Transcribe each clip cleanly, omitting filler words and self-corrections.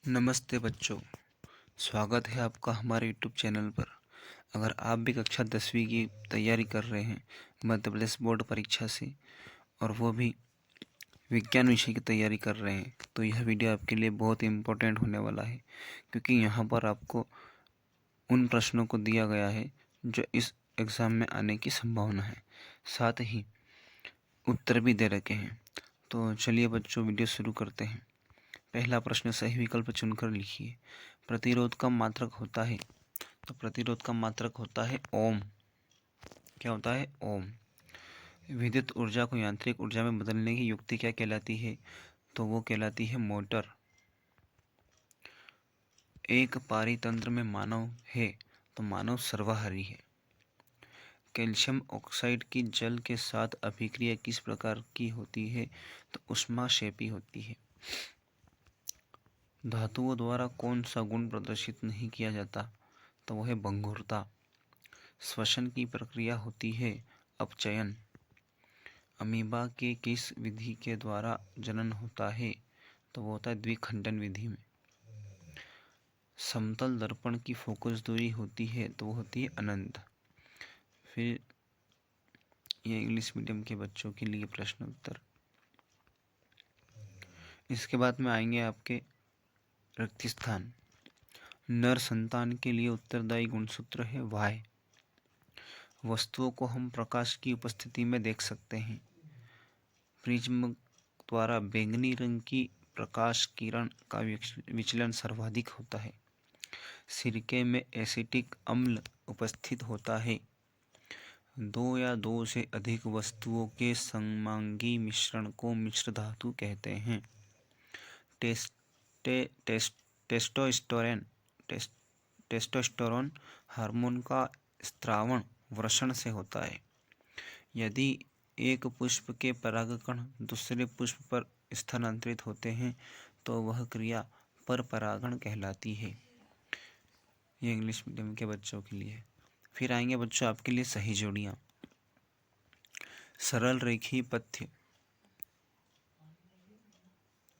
नमस्ते बच्चों, स्वागत है आपका हमारे यूट्यूब चैनल पर। अगर आप भी कक्षा 10वीं की तैयारी कर रहे हैं मध्य प्रदेश बोर्ड परीक्षा से और वो भी विज्ञान विषय की तैयारी कर रहे हैं तो यह वीडियो आपके लिए बहुत इम्पोर्टेंट होने वाला है, क्योंकि यहाँ पर आपको उन प्रश्नों को दिया गया है जो इस एग्ज़ाम में आने की संभावना है, साथ ही उत्तर भी दे रखे हैं। तो चलिए बच्चों, वीडियो शुरू करते हैं। पहला प्रश्न, सही विकल्प चुनकर लिखिए। प्रतिरोध का मात्रक होता है, तो प्रतिरोध का मात्रक होता है ओम। क्या होता है? ओम। विद्युत ऊर्जा को यांत्रिक ऊर्जा में बदलने की युक्ति क्या कहलाती है? तो वो कहलाती है मोटर। एक पारितंत्र में मानव है तो मानव सर्वाहारी है। कैल्शियम ऑक्साइड की जल के साथ अभिक्रिया किस प्रकार की होती है? तो ऊष्माक्षेपी होती है। धातुओं द्वारा कौन सा गुण प्रदर्शित नहीं किया जाता? तो वह है भंगुरता। श्वसन की प्रक्रिया होती है अपचयन। अमीबा के किस विधि के द्वारा जनन होता है? तो वो होता है द्विखंडन विधि में। समतल दर्पण की फोकस दूरी होती है तो वो होती है अनंत। फिर ये इंग्लिश मीडियम के बच्चों के लिए प्रश्न उत्तर। इसके बाद में आएंगे आपके रिक्त स्थान। नर संतान के लिए उत्तरदायी गुणसूत्र है वाय। वस्तुओं को हम प्रकाश की उपस्थिति में देख सकते हैं। प्रिज्म द्वारा बैंगनी रंग की प्रकाश किरण का विचलन सर्वाधिक होता है। सिरके में एसिटिक अम्ल उपस्थित होता है। दो या दो से अधिक वस्तुओं के सममांगी मिश्रण को मिश्र धातु कहते हैं। टेस्टोस्टेरोन हार्मोन का स्त्रावण वृषण से होता है। यदि एक पुष्प के परागकण दूसरे पुष्प पर स्थानांतरित होते हैं तो वह क्रिया पर परागण कहलाती है। ये इंग्लिश मीडियम के बच्चों के लिए। फिर आएंगे बच्चों आपके लिए सही जोड़ियाँ। सरल रेखीय पथ्य,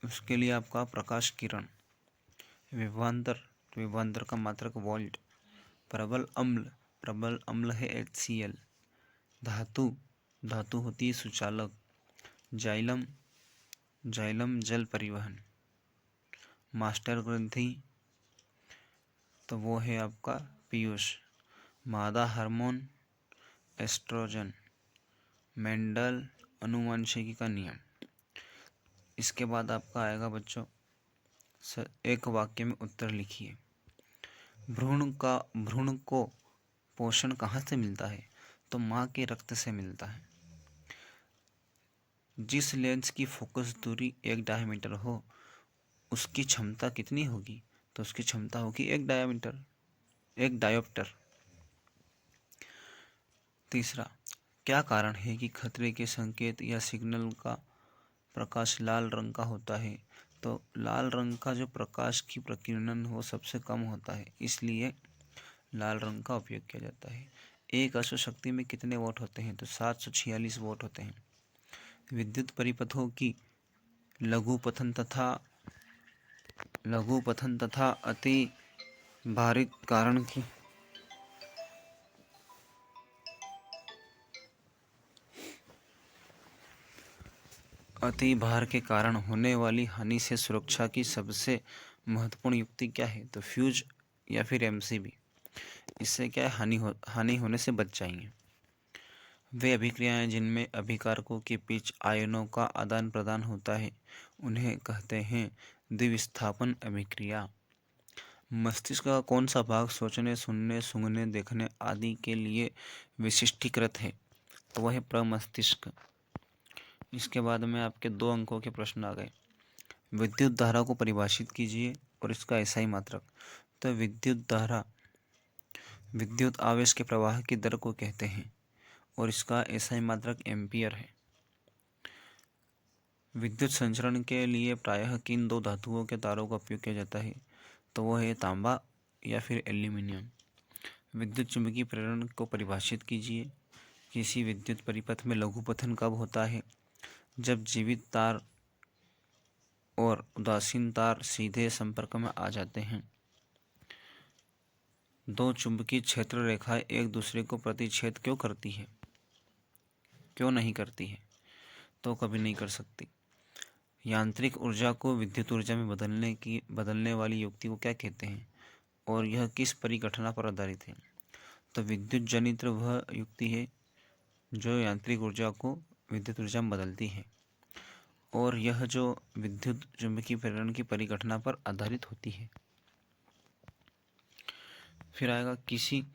उसके लिए आपका प्रकाश किरण। विभवांतर का मात्रक वोल्ट। प्रबल अम्ल है HCl। धातु होती है सुचालक। जाइलम जल परिवहन। मास्टर ग्रंथि तो वो है आपका पीयूष। मादा हार्मोन एस्ट्रोजन। मेंडल अनुवांशिकी का नियम। इसके बाद आपका आएगा बच्चों, एक वाक्य में उत्तर लिखिए। भ्रूण को पोषण कहाँ से मिलता है? तो माँ के रक्त से मिलता है। जिस लेंस की फोकस दूरी 1 डायमीटर हो उसकी क्षमता कितनी होगी? तो उसकी क्षमता होगी 1 डायोप्टर। तीसरा, क्या कारण है कि खतरे के संकेत या सिग्नल का प्रकाश लाल रंग का होता है? तो लाल रंग का जो प्रकाश की प्रकीर्णन हो सबसे कम होता है, इसलिए लाल रंग का उपयोग किया जाता है। एक अश्व शक्ति में कितने वोट होते हैं? तो 746 वोट होते हैं। विद्युत परिपथों की लघुपथन तथा अति भारित कारण की अति भार के कारण होने वाली हानि से सुरक्षा की सबसे महत्वपूर्ण युक्ति क्या है? तो फ्यूज या फिर MCB। इससे क्या है, हानि होने से बच जाएंगे। वे अभिक्रियाएं जिनमें अभिकारकों के बीच आयनों का आदान प्रदान होता है उन्हें कहते हैं द्विविस्थापन अभिक्रिया। मस्तिष्क का कौन सा भाग सोचने, सुनने, सूंघने, देखने आदि के लिए विशिष्टीकृत है? तो वह है प्रमस्तिष्क। इसके बाद में आपके 2 अंकों के प्रश्न आ गए। विद्युत धारा को परिभाषित कीजिए और इसका SI मात्रक। तो विद्युत धारा विद्युत आवेश के प्रवाह की दर को कहते हैं और इसका SI मात्रक एम्पियर है। विद्युत संचरण के लिए प्रायः किन 2 धातुओं के तारों का उपयोग किया जाता है? तो वो है तांबा या फिर एल्यूमिनियम। विद्युत चुंबकीय प्रेरण को परिभाषित कीजिए। किसी विद्युत परिपथ में लघुपथन कब होता है? जब जीवित तार और उदासीन तार सीधे संपर्क में आ जाते हैं। दो चुंबकीय क्षेत्र रेखाएं एक दूसरे को प्रतिच्छेद क्यों करती है? क्यों नहीं करती है? तो कभी नहीं कर सकती। यांत्रिक ऊर्जा को विद्युत ऊर्जा में बदलने वाली युक्ति को क्या कहते हैं और यह किस परिघटना पर आधारित है? तो विद्युत जनित्र वह युक्ति है जो यांत्रिक ऊर्जा को विद्युत ऊर्जा में बदलती है और यह जो विद्युत चुंबकीय प्रेरण की परिघटना पर आधारित होती है। फिर आएगा किसी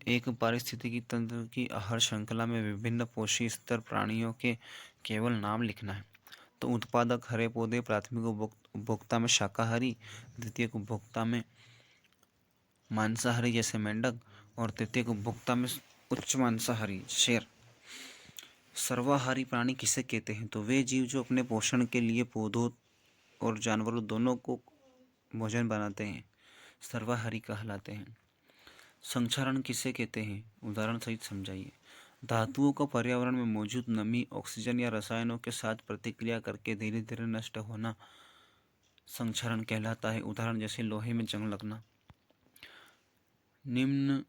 एक पारिस्थितिकी तंत्र की आहार श्रृंखला में विभिन्न पोषी स्तर प्राणियों के केवल नाम लिखना है। तो उत्पादक हरे पौधे, प्राथमिक उपभोक्ता में शाकाहारी, द्वितीयक उपभोक्ता में मांसाहारी जैसे मेंढक और तृतीयक उपभोक्ता में उच्च मांसाहारी शेर। सर्वाहारी प्राणी किसे कहते हैं? तो वे जीव जो अपने पोषण के लिए पौधों और जानवरों दोनों को भोजन बनाते हैं, सर्वाहारी कहलाते हैं। संक्षारण किसे कहते हैं? उदाहरण सहित समझाइए। धातुओं का पर्यावरण में मौजूद नमी, ऑक्सीजन या रसायनों के साथ प्रतिक्रिया करके धीरे धीरे नष्ट होना संक्षारण कहलाता है। उदाहरण जैसे लोहे में जंग लगना। निम्न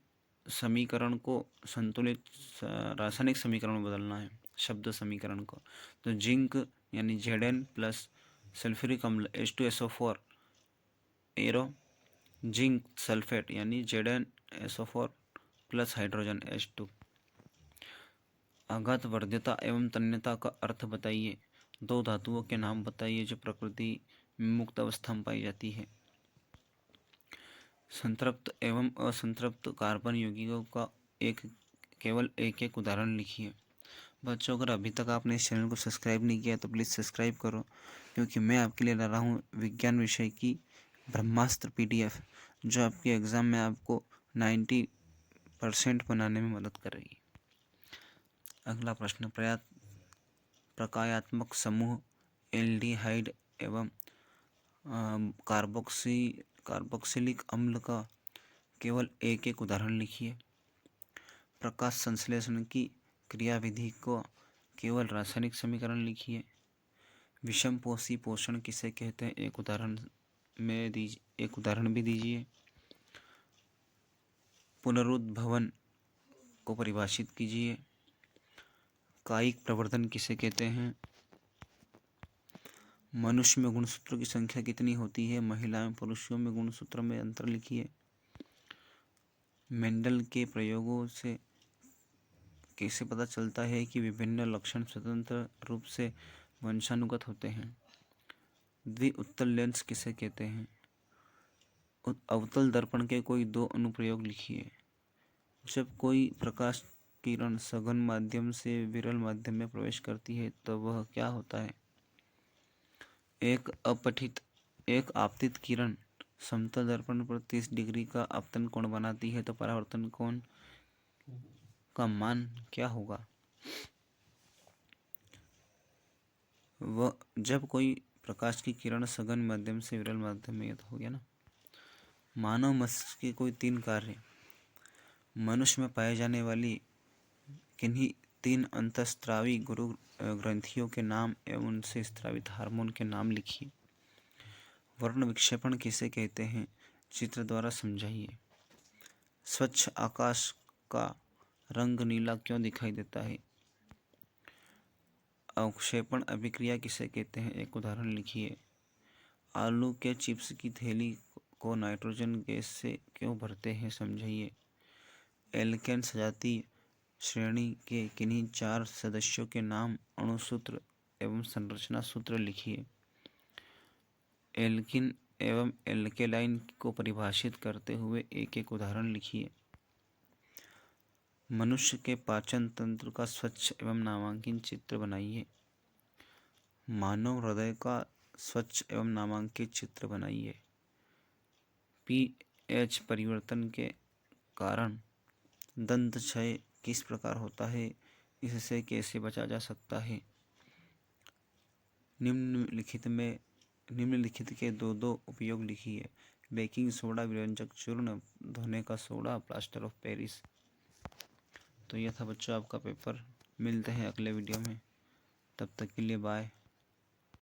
समीकरण को संतुलित रासायनिक समीकरण में बदलना है, शब्द समीकरण को। तो जिंक यानी Zn प्लस सल्फ्यूरिक अम्ल H2SO4 एरो जिंक सल्फेट यानी ZnSO4 प्लस हाइड्रोजन H2। आघात वर्ध्यता एवं तन्यता का अर्थ बताइए। दो धातुओं के नाम बताइए जो प्रकृति में मुक्त अवस्था में पाई जाती है। संतृप्त एवं असंतृप्त कार्बन यौगिकों का केवल एक उदाहरण लिखिए। बच्चों, अगर अभी तक आपने इस चैनल को सब्सक्राइब नहीं किया तो प्लीज़ सब्सक्राइब करो, क्योंकि मैं आपके लिए ला रहा हूँ विज्ञान विषय की ब्रह्मास्त्र PDF, जो आपके एग्ज़ाम में आपको 90% बनाने में मदद कर रही है। अगला प्रश्न, प्रकायात्मक समूह एल्डिहाइड एवं कार्बोक्सिलिक अम्ल का केवल एक उदाहरण लिखिए। प्रकाश संश्लेषण की क्रियाविधि को केवल रासायनिक समीकरण लिखिए। विषमपोषी पोषण किसे कहते हैं? एक उदाहरण भी दीजिए। पुनरुद्भवन को परिभाषित कीजिए। कायिक प्रवर्धन किसे कहते हैं? मनुष्य में गुणसूत्रों की संख्या कितनी होती है? महिला एवं पुरुषों में गुणसूत्र में अंतर लिखिए। मेंडल के प्रयोगों से कैसे पता चलता है कि विभिन्न लक्षण स्वतंत्र रूप से वंशानुगत होते हैं? द्विउत्तल लेंस किसे कहते हैं? अवतल दर्पण के कोई दो अनुप्रयोग लिखिए। जब कोई प्रकाश किरण सघन माध्यम से विरल माध्यम में प्रवेश करती है तो वह क्या होता है? एक आपतित किरण समतल दर्पण पर 30 डिग्री का आपतन कोण बनाती है तो परावर्तन कोण का मान क्या होगा? वह जब कोई प्रकाश की किरण सघन माध्यम से विरल माध्यम में, हो गया ना। मानव मस्तिष्क के कोई 3 कार्य। मनुष्य में पाए जाने वाली किन्हीं 3 अंतःस्रावी गुरु ग्रंथियों के नाम एवं उनसे स्रावित हार्मोन के नाम लिखिए। वर्ण विक्षेपण किसे कहते हैं? चित्र द्वारा समझाइए। स्वच्छ आकाश का रंग नीला क्यों दिखाई देता है? अवक्षेपण अभिक्रिया किसे कहते हैं? एक उदाहरण लिखिए। आलू के चिप्स की थैली को नाइट्रोजन गैस से क्यों भरते हैं? समझाइए। एल्केन सजातीय श्रेणी के किन्हीं 4 सदस्यों के नाम, अणुसूत्र एवं संरचना सूत्र लिखिए। एल्किन एवं एल्केलाइन को परिभाषित करते हुए एक उदाहरण लिखिए। मनुष्य के पाचन तंत्र का स्वच्छ एवं नामांकित चित्र बनाइए। मानव हृदय का स्वच्छ एवं नामांकित चित्र बनाइए। pH परिवर्तन के कारण दंत क्षय किस प्रकार होता है? इससे कैसे बचा जा सकता है? निम्नलिखित के दो उपयोग लिखिए। बेकिंग सोडा, व्यंजक चूर्ण, धोने का सोडा, प्लास्टर ऑफ पेरिस। तो यह था बच्चों आपका पेपर। मिलते हैं अगले वीडियो में, तब तक के लिए बाय।